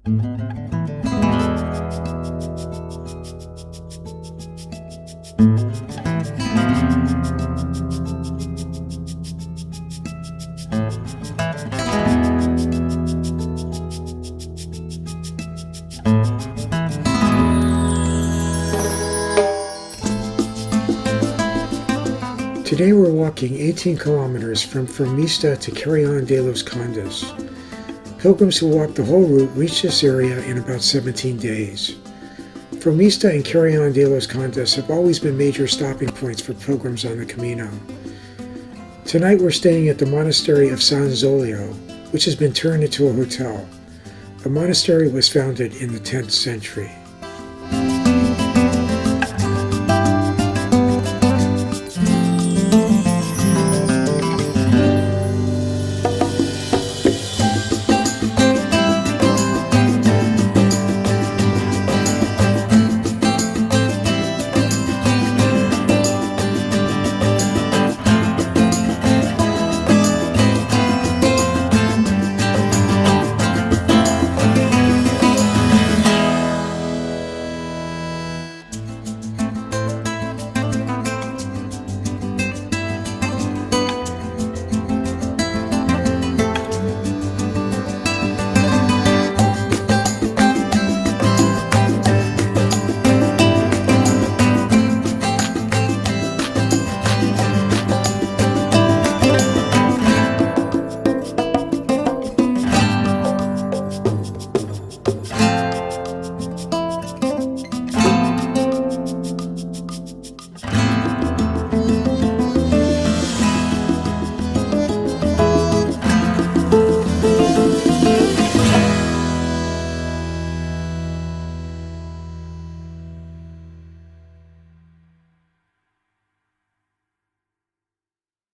Today we're walking 18 kilometers from Fromista to Carrion de los Condes. Pilgrims who walk the whole route reach this area in about 17 days. Fromista and Carrion de los Condes have always been major stopping points for pilgrims on the Camino. Tonight we're staying at the Monastery of San Zolio, which has been turned into a hotel. The monastery was founded in the 10th century.